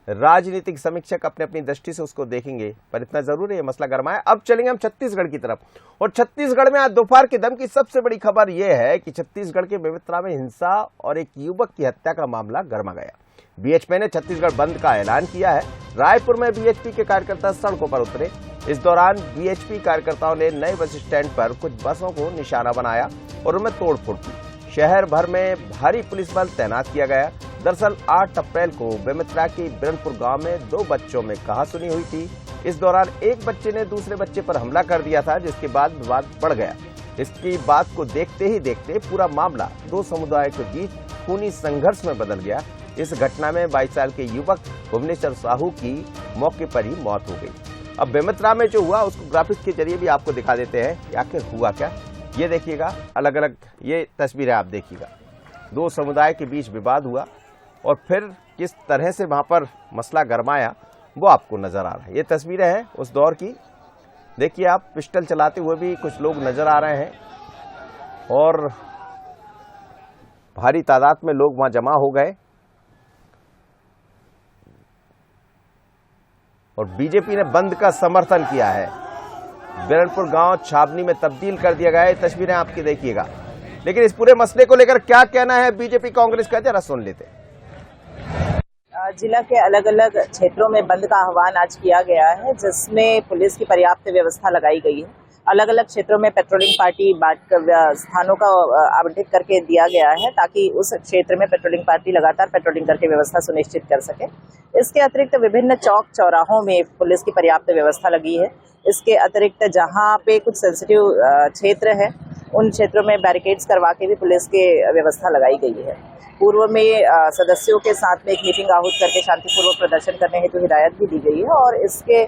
राजनीतिक समीक्षक अपने अपनी दृष्टि से उसको देखेंगे, पर इतना जरूर है ये मसला गरमाया। अब चलेंगे हम छत्तीसगढ़ की तरफ, और छत्तीसगढ़ में आज दोपहर के दम की सबसे बड़ी खबर यह है कि छत्तीसगढ़ के बेमेतरा में हिंसा और एक युवक की हत्या का मामला गरमा गया। बीएचपी ने छत्तीसगढ़ बंद का ऐलान किया है। रायपुर में बीएचपी के कार्यकर्ता सड़कों पर उतरे। इस दौरान बीएचपी कार्यकर्ताओं ने नए बस स्टैंड पर कुछ बसों को निशाना बनाया और उनमें तोड़फोड़ की। शहर भर में भारी पुलिस बल तैनात किया गया। दरअसल 8 अप्रैल को बेमेतरा के बिरनपुर गांव में 2 बच्चों में कहासुनी हुई थी। इस दौरान एक बच्चे ने दूसरे बच्चे पर हमला कर दिया था, जिसके बाद विवाद बढ़ गया। इसकी बात को देखते ही देखते पूरा मामला 2 समुदायों के बीच खूनी संघर्ष में बदल गया। इस घटना में 22 साल के युवक भुवनेश्वर साहू की मौके पर ही मौत हो गई। अब बेमेतरा में जो हुआ उसको ग्राफिक्स के जरिए भी आपको दिखा देते हैं कि आखिर हुआ क्या। ये देखिएगा, अलग अलग ये तस्वीरें आप देखिएगा। 2 समुदाय के बीच विवाद हुआ और फिर किस तरह से वहां पर मसला गरमाया वो आपको नजर आ रहा है। ये तस्वीरें हैं उस दौर की। देखिए आप, पिस्टल चलाते हुए भी कुछ लोग नजर आ रहे हैं और भारी तादाद में लोग वहां जमा हो गए और बीजेपी ने बंद का समर्थन किया है। बिरनपुर गांव छावनी में तब्दील कर दिया गया है। तस्वीरें आपकी देखिएगा। लेकिन इस पूरे मसले को लेकर क्या कहना है बीजेपी कांग्रेस का, जरा सुन लेते हैं। जिला के अलग अलग क्षेत्रों में बंद का आह्वान आज किया गया है, जिसमें पुलिस की पर्याप्त व्यवस्था लगाई गई है। अलग अलग क्षेत्रों में पेट्रोलिंग पार्टी स्थानों का आवंटित करके दिया गया है, ताकि उस क्षेत्र में पेट्रोलिंग पार्टी लगातार पेट्रोलिंग करके व्यवस्था सुनिश्चित कर सके। इसके अतिरिक्त विभिन्न चौक चौराहों में पुलिस की पर्याप्त व्यवस्था लगी है। इसके अतिरिक्त जहां पे कुछ सेंसिटिव क्षेत्र है, उन क्षेत्रों में बैरिकेड्स करवा के भी पुलिस की व्यवस्था लगाई गई है। पूर्व में सदस्यों के साथ में एक मीटिंग आहूत करके शांतिपूर्वक प्रदर्शन करने हेतु हिदायत भी दी गई है और इसके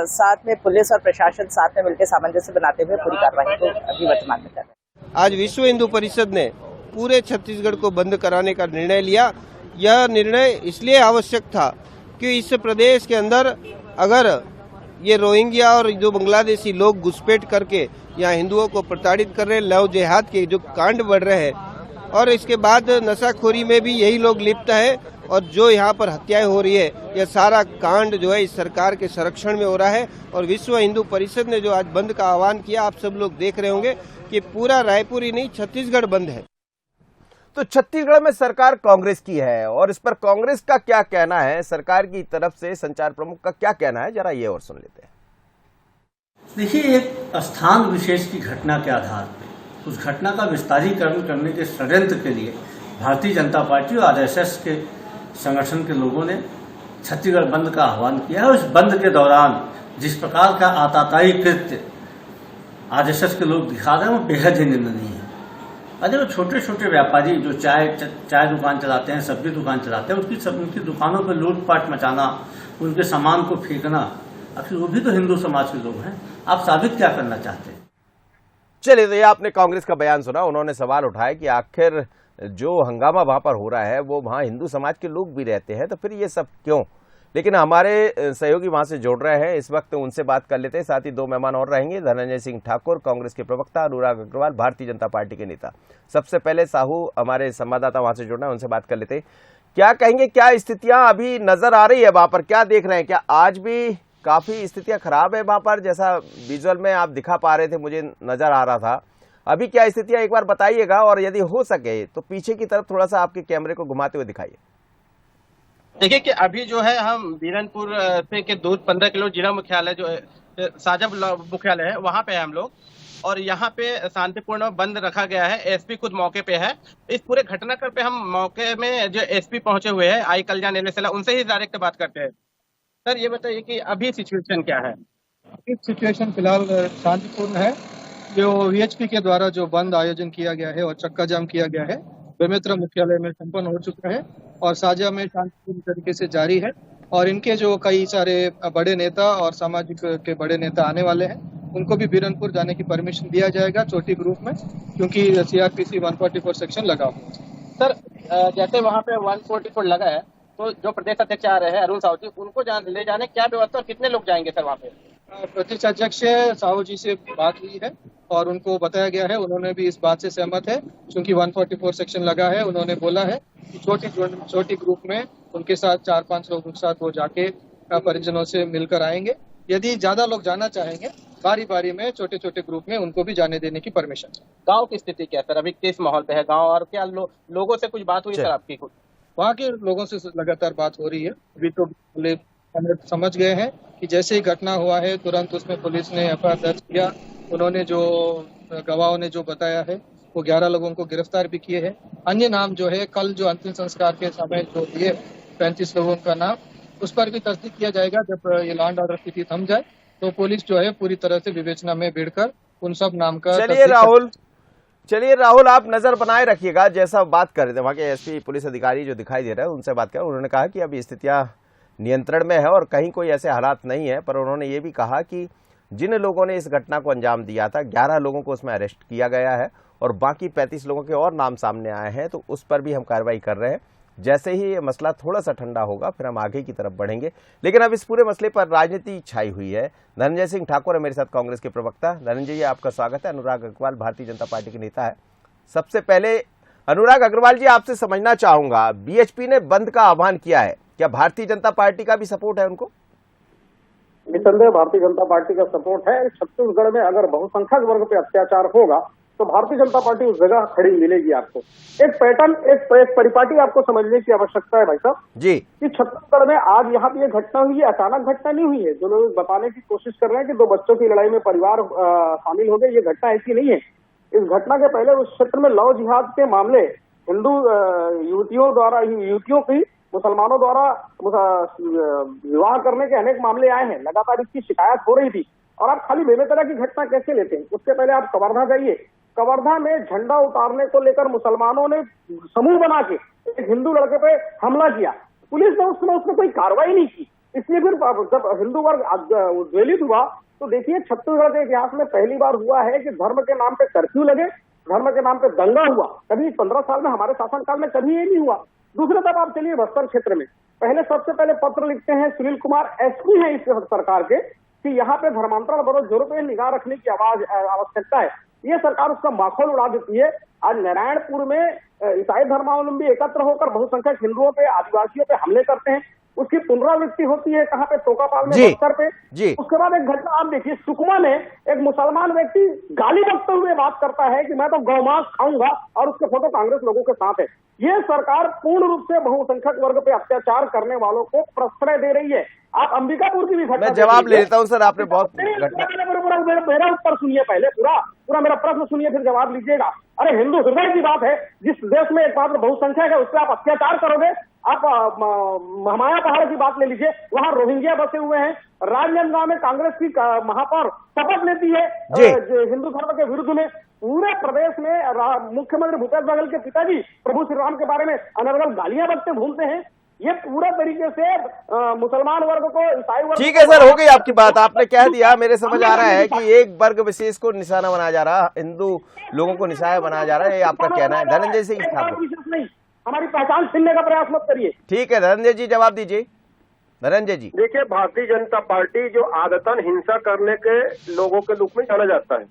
साथ में पुलिस और प्रशासन साथ में मिलकर सामंजस्य बनाते हुए पूरी कार्रवाई को अभी वर्तमान में कर रहे हैं। आज विश्व हिंदू परिषद ने पूरे छत्तीसगढ़ को बंद कराने का निर्णय लिया। यह निर्णय इसलिए आवश्यक था कि इस प्रदेश के अंदर अगर ये रोहिंग्या और जो बांग्लादेशी लोग घुसपैठ करके यहाँ हिंदुओं को प्रताड़ित कर रहे हैं, लव जिहाद के जो कांड बढ़ रहे हैं और इसके बाद नशाखोरी में भी यही लोग लिप्त है और जो यहाँ पर हत्याएं हो रही है, यह सारा कांड जो है इस सरकार के संरक्षण में हो रहा है। और विश्व हिंदू परिषद ने जो आज बंद का आह्वान किया, आप सब लोग देख रहे होंगे कि पूरा रायपुर ही नहीं छत्तीसगढ़ बंद है। तो छत्तीसगढ़ में सरकार कांग्रेस की है और इस पर कांग्रेस का क्या कहना है, सरकार की तरफ से संचार प्रमुख का क्या कहना है, जरा ये और सुन लेते हैं। देखिए, एक स्थान विशेष की घटना के आधार पर उस घटना का विस्तारीकरण करने के षड्यंत्र के लिए भारतीय जनता पार्टी और आरएसएस के संगठन के लोगों ने छत्तीसगढ़ बंद का आह्वान किया है। उस बंद के दौरान जिस प्रकार का आतताई कृत्य आरएसएस के लोग दिखा रहे हैं वो बेहद ही निंदनीय है। अरे वो छोटे छोटे व्यापारी जो चाय दुकान चलाते हैं, सब्जी दुकान चलाते हैं, उनकी दुकानों पर लूटपाट मचाना, उनके सामान को फेंकना, आखिर वो भी तो हिंदू समाज के लोग हैं। आप साबित क्या करना चाहते हैं? चलिए, तो ये आपने कांग्रेस का बयान सुना। उन्होंने सवाल उठाया कि आखिर जो हंगामा वहां पर हो रहा है वो वहां हिंदू समाज के लोग भी रहते हैं, तो फिर ये सब क्यों। लेकिन हमारे सहयोगी वहां से जोड़ रहे हैं, इस वक्त उनसे बात कर लेते हैं। साथ ही 2 मेहमान और रहेंगे, धनंजय सिंह ठाकुर कांग्रेस के प्रवक्ता, अनुराग अग्रवाल भारतीय जनता पार्टी के नेता। सबसे पहले साहू हमारे संवाददाता वहां से जुड़ना है, उनसे बात कर लेते हैं। क्या कहेंगे, क्या स्थितियां अभी नजर आ रही है वहां पर, क्या देख रहे हैं? क्या आज भी काफी स्थितियां खराब है वहां पर, जैसा विजुअल में आप दिखा पा रहे थे, मुझे नजर आ रहा था। अभी क्या स्थितियां एक बार बताइएगा और यदि हो सके तो पीछे की तरफ थोड़ा सा आपके कैमरे को घुमाते हुए दिखाइए। देखिए कि अभी जो है हम बीरनपुर से के दूर 15 किलो जिला मुख्यालय जो साझा मुख्यालय है वहां पे है हम लोग, और यहाँ पे शांतिपूर्ण बंद रखा गया है। एसपी खुद मौके पे है। इस पूरे घटनाक्रम पे हम मौके में जो एसपी पहुंचे हुए हैं, आई कल्याण एलएसएल, उनसे ही डायरेक्ट बात करते हैं। सर ये बताइए कि अभी सिचुएशन क्या है? अभी सिचुएशन फिलहाल शांतिपूर्ण है। जो वीएचपी के द्वारा जो बंद आयोजन किया गया है और चक्का जाम किया गया है बेमेतरा मुख्यालय में संपन्न हो चुका है और साझा में शांतिपूर्ण तरीके से जारी है। और इनके जो कई सारे बड़े नेता और सामाजिक के बड़े नेता आने वाले हैं, उनको भी बीरनपुर जाने की परमिशन दिया जाएगा छोटी ग्रुप में, क्योंकि सीआरपीसी 144 सेक्शन लगा हुआ है। सर जैसे वहाँ पे 144 लगा है, तो जो प्रदेश अध्यक्ष आ रहे हैं अरुण साहू जी, उनको ले जाने क्या व्यवस्था और कितने लोग जाएंगे सर वहाँ पे? प्रदेश अध्यक्ष साहू जी से बात हुई है और उनको बताया गया है, उन्होंने भी इस बात से सहमत है। क्योंकि 144 सेक्शन लगा है, उन्होंने बोला है कि छोटी ग्रुप में उनके साथ 4-5 लोग एक साथ वो जाके परिजनों से मिलकर आएंगे। यदि ज्यादा लोग जाना चाहेंगे, बारी बारी में छोटे छोटे ग्रुप में उनको भी जाने देने की परमिशन। गांव की स्थिति क्या सर, अभी किस माहौल पे है गांव, और क्या लोगों से कुछ बात हुई सर आपकी? कुछ वहाँ के लोगों से लगातार बात हो रही है। अभी तो समझ गए हैं कि जैसे ही घटना हुआ है तुरंत उसमें पुलिस ने एफआईआर दर्ज किया। उन्होंने जो गवाहों ने जो बताया है वो 11 लोगों को गिरफ्तार भी किए हैं। अन्य नाम जो है कल जो अंतिम संस्कार के समय जो दिए 35 लोगों का नाम, उस पर भी तस्दीक किया जाएगा। जब ये लॉ एंड ऑर्डर स्थिति थम जाए तो पुलिस जो है पूरी तरह से विवेचना में भिड़कर उन सब नाम का चलिए राहुल, आप नजर बनाए रखिएगा। जैसा बात कर रहे थे वहाँ के एसपी पुलिस अधिकारी जो दिखाई दे रहे हैं उनसे बात कर, उन्होंने कहा कि अभी स्थितियां नियंत्रण में है और कहीं कोई ऐसे हालात नहीं है। पर उन्होंने ये भी कहा कि जिन लोगों ने इस घटना को अंजाम दिया था 11 लोगों को उसमें अरेस्ट किया गया है और बाकी 35 लोगों के और नाम सामने आए हैं, तो उस पर भी हम कार्रवाई कर रहे हैं। जैसे ही ये मसला थोड़ा सा ठंडा होगा फिर हम आगे की तरफ बढ़ेंगे। लेकिन अब इस पूरे मसले पर राजनीति छाई हुई है। धनंजय सिंह ठाकुर है मेरे साथ, कांग्रेस के प्रवक्ता। धनंजय जी, आपका स्वागत है। अनुराग अग्रवाल भारतीय जनता पार्टी के नेता है। सबसे पहले अनुराग अग्रवाल जी, आपसे समझना चाहूंगा, बीएचपी ने बंद का आह्वान किया है, क्या भारतीय जनता पार्टी का भी सपोर्ट है उनको? निसंदेह भारतीय जनता पार्टी का सपोर्ट है। छत्तीसगढ़ में अगर बहुसंख्यक वर्ग पे अत्याचार होगा तो भारतीय जनता पार्टी उस जगह खड़ी मिलेगी आपको। एक पैटर्न, एक परिपाटी आपको समझने की आवश्यकता है भाई साहब जी, कि छत्तीसगढ़ में आज यहाँ पे ये घटना हुई है, अचानक घटना नहीं हुई है। जो लोग बताने की कोशिश कर रहे हैं कि 2 बच्चों की लड़ाई में परिवार शामिल हो गए, ये घटना ऐसी नहीं है। इस घटना के पहले उस क्षेत्र में लव जिहाद के मामले हिंदू युवतियों की मुसलमानों द्वारा विवाह करने के अनेक मामले आए हैं। लगातार इसकी शिकायत हो रही थी। और आप खाली बेमेतरा की घटना कैसे लेते हैं? उसके पहले आप कवर्धा जाइए। कवर्धा में झंडा उतारने को लेकर मुसलमानों ने समूह बना के एक हिंदू लड़के पे हमला किया। पुलिस ने उसमें कोई कार्रवाई नहीं की। इसलिए फिर जब हिंदू वर्ग उद्वेलित हुआ तो देखिए, छत्तीसगढ़ के इतिहास में पहली बार हुआ है कि धर्म के नाम पे कर्फ्यू लगे, धर्म के नाम पे दंगा हुआ। कभी 15 साल में, हमारे शासनकाल में कभी ये नहीं हुआ। दूसरे तब आप चलिए बस्तर क्षेत्र में, पहले सबसे पहले पत्र लिखते हैं सुनील कुमार, एसपी है इस सरकार के, कि यहाँ पे धर्मांतरण विरोध पे निगाह रखने की आवश्यकता है। ये सरकार उसका माखौल उड़ा देती है। आज नारायणपुर में ईसाई धर्मावलंबी एकत्र होकर बहुसंख्यक हिंदुओं पे, आदिवासियों पे हमले करते हैं। उसकी पुनरावृत्ति होती है कहाँ पे? तोकापाल में, बस्तर पे। उसके बाद एक घटना आप देखिए, सुकमा में एक मुसलमान व्यक्ति गाली बकते हुए बात करता है कि मैं तो गौमांस खाऊंगा, और उसके फोटो कांग्रेस लोगों के साथ है। ये सरकार पूर्ण रूप से बहुसंख्यक वर्ग पे अत्याचार करने वालों को प्रश्रय दे रही है। आप अंबिकापुर की भी घटना, मैं जवाब ले लेता हूँ सर, आपने बहुत मेरा उत्तर सुनिए, पहले पूरा मेरा प्रश्न सुनिए, फिर जवाब लीजिएगा। अरे हिंदू हृदय की बात है, जिस देश में एक मात्र बहुसंख्यक है उस पर आप अत्याचार करोगे। आप महामाया पहाड़ की बात ले लीजिए, वहाँ रोहिंग्या बसे हुए हैं। राजनांदगांव में कांग्रेस की महापौर शपथ लेती है हिंदू धर्म के विरुद्ध में। पूरे प्रदेश में मुख्यमंत्री भूपेश बघेल के पिताजी प्रभु श्री राम के बारे में अनर्गल गालियां बकते घूमते हैं। ये पूरा तरीके से मुसलमान वर्ग को, ईसाई वर्ग। ठीक है सर, हो गई आपकी बात, आपने कह दिया। मेरे समझ आ रहा है कि एक वर्ग विशेष को निशाना बनाया जा रहा, हिंदू लोगों को निशाना बनाया जा रहा है, ये आपका कहना है। धनंजय सिंह ठाकुर, नहीं, हमारी पहचान छीनने का प्रयास मत करिए। ठीक है धनंजय जी, जवाब दीजिए। धनंजय जी, देखिए, भारतीय जनता पार्टी जो आदतन हिंसा करने के लोगों के रूप में जाना जाता है,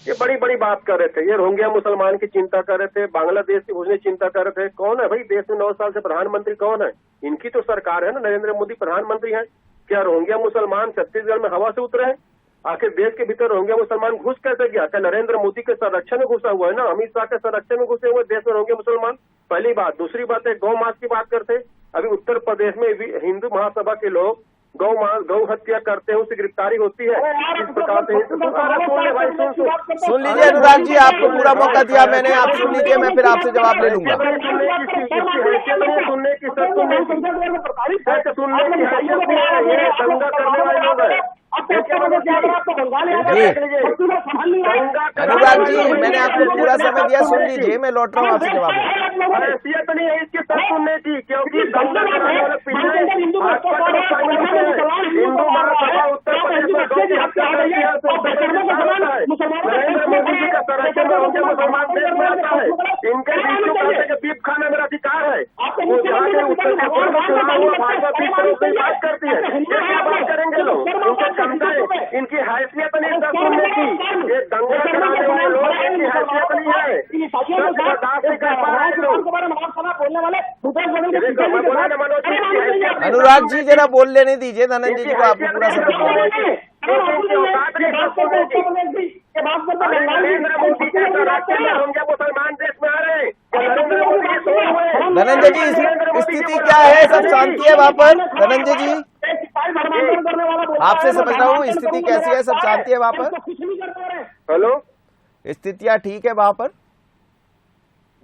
ये बड़ी बड़ी बात कर रहे थे। ये रोहिंग्या मुसलमान की चिंता कर रहे थे, बांग्लादेश की घुसने की चिंता कर रहे थे। कौन है भाई देश में 9 साल से प्रधानमंत्री? कौन है? इनकी तो सरकार है ना, नरेंद्र मोदी प्रधानमंत्री हैं। क्या रोहिंग्या मुसलमान छत्तीसगढ़ में हवा से उतरे हैं? आखिर देश के भीतर रोहिंग्या मुसलमान घुस कैसे गया? क्या नरेंद्र मोदी के संरक्षण में घुसा हुआ है ना, अमित शाह के संरक्षण में घुसे हुए देश में रोहिंग्या मुसलमान? पहली बात। दूसरी बात है, गौ मांस की बात करते। अभी उत्तर प्रदेश में हिंदू महासभा के लोग गौ हत्या करते हैं, उससे गिरफ्तारी होती है। इस प्रकार से सुन लीजिए अनुराग जी, आपको पूरा मौका दिया मैंने, आप सुन लीजिए, मैं फिर आपसे जवाब ले लूंगा। सुनने की दंगा करने वाले लोग हैं। अनुराग जी, मैंने आपको पूरा समय दिया, सुन लीजिए, मैं लौट रहा हूँ आपसे जवाब। हैसियत नहीं है इसकी सब सुनने की, क्योंकि दंगा करने वाले पीछे हिंदू महासभा उत्तर प्रदेश में गौ की हत्या करती है। नरेंद्र मोदी जी का संरक्षण में मुसलमान देश में आता है। इनके बीचों करने के बीफ खाने मेरा अधिकार है। वो जहाँ के उत्तर प्रदेश में चुनाव हुआ, भाजपा बीफ पर बात करती है। ये क्या बात करेंगे लोग? उनके क्षमता है, इनकी हैसियत नहीं सब सुनने की। ये दंगा कराने वाले लोग, इनकी हैसियत नहीं है, बर्दाश्त नहीं कर पा रहे लोग। अनुराग जी जरा बोल लेने दीजिए धनंजय जी को, आपको पूरा समय दूंगा। नरेंद्र मोदी जैसा राष्ट्र रोहिंग्या मुसलमान देश में आ रहे हैं, नरेंद्र मोदी की सोच है। धनंजय जी स्थिति क्या है, सब शांति है वहाँ पर? धनंजय जी आपसे समझ रहा हूँ, स्थिति कैसी है, सब शांति है वहाँ पर? हेलो, स्थितियाँ ठीक है वहाँ पर?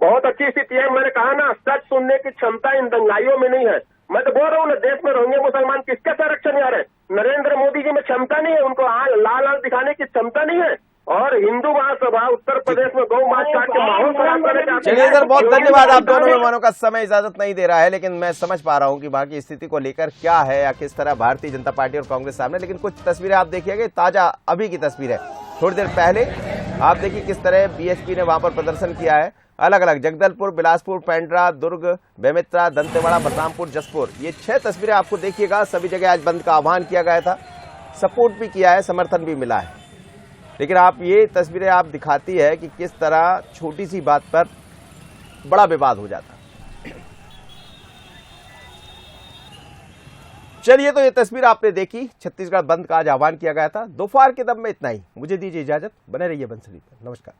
बहुत अच्छी स्थिति है। मैंने कहा ना, सच सुनने की क्षमता इन दंगाइयों में नहीं है। मैं तो बोल रहा हूँ ना, देश में रोहिंग्या मुसलमान किसके संरक्षण आ रहे हैं? नरेंद्र मोदी जी में क्षमता नहीं है, उनको लाल लाल दिखाने की क्षमता नहीं है। और हिंदू महासभा उत्तर प्रदेश में गौ मांस काट के माहौल खराब करने चाहते हैं। चलिए सर, बहुत धन्यवाद। आप दोनों मेहमानों का समय इजाजत नहीं दे रहा है, लेकिन मैं समझ पा रहा हूं कि वहां की स्थिति को लेकर क्या है या किस तरह भारतीय जनता पार्टी और कांग्रेस सामने। लेकिन कुछ तस्वीरें आप देखिएगा, ताजा अभी की तस्वीर है, थोड़ी देर पहले आप देखिए किस तरह बीएचपी ने वहां पर प्रदर्शन किया है। अलग अलग जगदलपुर, बिलासपुर, पेंड्रा, दुर्ग, बेमित्रा, दंतेवाड़ा, बलरामपुर, जसपुर, ये 6 तस्वीरें आपको देखिएगा। सभी जगह आज बंद का आह्वान किया गया था, सपोर्ट भी किया है, समर्थन भी मिला है। लेकिन आप ये तस्वीरें आप दिखाती है कि किस तरह छोटी सी बात पर बड़ा विवाद हो जाता। चलिए, तो ये तस्वीर आपने देखी, छत्तीसगढ़ बंद का आज आह्वान किया गया था। दोपहर के दम में इतना ही। मुझे दीजिए इजाजत, बने रहिए बंसली पर। नमस्कार।